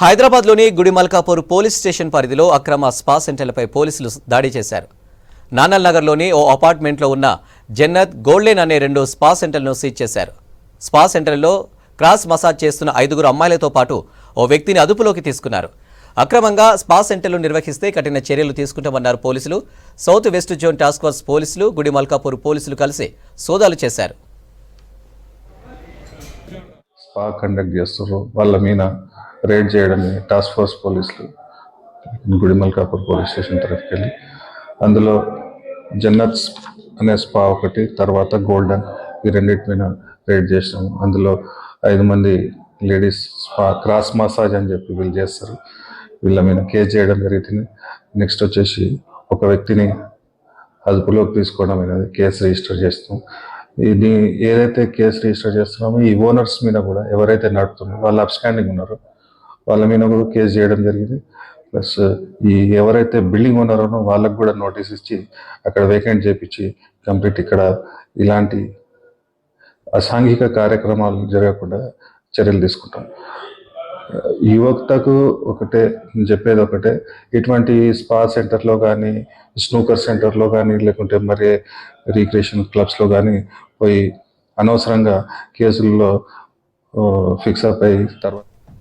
హైదరాబాద్లోని Gudimalkapur police station పరిధిలో అక్రమ స్పా సెంటర్లపై పోలీసులు దాడి చేశారు. నానల్ నగర్లోని ఓ అపార్ట్మెంట్లో ఉన్న జన్నత్ గోల్డెన్ అనే 2 స్పా సెంటర్లను సీజ్ చేశారు. స్పా సెంటర్లో క్రాస్ మసాజ్ చేస్తున్న 5 అమ్మాయిలతో పాటు ఓ వ్యక్తిని అదుపులోకి తీసుకున్నారు. అక్రమంగా స్పా సెంటర్లు నిర్వహిస్తే కఠిన చర్యలు తీసుకుంటామన్నారు పోలీసులు. South west zone task force పోలీసులు, గుడిమల్కాపూర్ పోలీసులు కలిసి సోదాలు చేశారు. స్పా కండక్ట్ చేస్తారు, వాళ్ళ మీద రైడ్ చేయడమే టాస్క్ ఫోర్స్ పోలీసులు గుడిమల్కాపూర్ పోలీస్ స్టేషన్ తరఫుకి వెళ్ళి అందులో జన్నత్స్ అనే స్పా ఒకటి, తర్వాత గోల్డెన్, ఈ రెండింటి మీద రైడ్ చేసినాము. అందులో 5 మంది లేడీస్ స్పా క్రాస్ మసాజ్ అని చెప్పి వీళ్ళు చేస్తారు, వీళ్ళ మీద కేసు చేయడం జరుగుతుంది. నెక్స్ట్ వచ్చేసి ఒక వ్యక్తిని అదుపులోకి తీసుకోవడం అనేది కేసు రిజిస్టర్ చేస్తాం. ఇది ఏదైతే కేసు రిజిస్టర్ చేస్తున్నామో ఈ ఓనర్స్ మీద కూడా ఎవరైతే నడుపుతున్నారో వాళ్ళు అబ్స్టాండింగ్ ఉన్నారో వాళ్ళ మీద కూడా కేసు చేయడం జరిగింది. ప్లస్ ఈ ఎవరైతే బిల్డింగ్ ఓనర్ ఉన్నో వాళ్ళకు కూడా నోటీస్ ఇచ్చి అక్కడ వేకెంట్ చేపించి కంప్లీట్ ఇక్కడ ఇలాంటి అసాంఘిక కార్యక్రమాలు జరగకుండా చర్యలు తీసుకుంటాం. యువతకు ఒకటే చెప్పేది ఒకటే, ఇటువంటి స్పా సెంటర్లో కానీ, స్నూకర్ సెంటర్లో కానీ, లేకుంటే మరి రిక్రియేషన్ క్లబ్స్లో కానీ పోయి అనవసరంగా కేసుల్లో ఫిక్స్ అప్ అయ్యి తర్వాత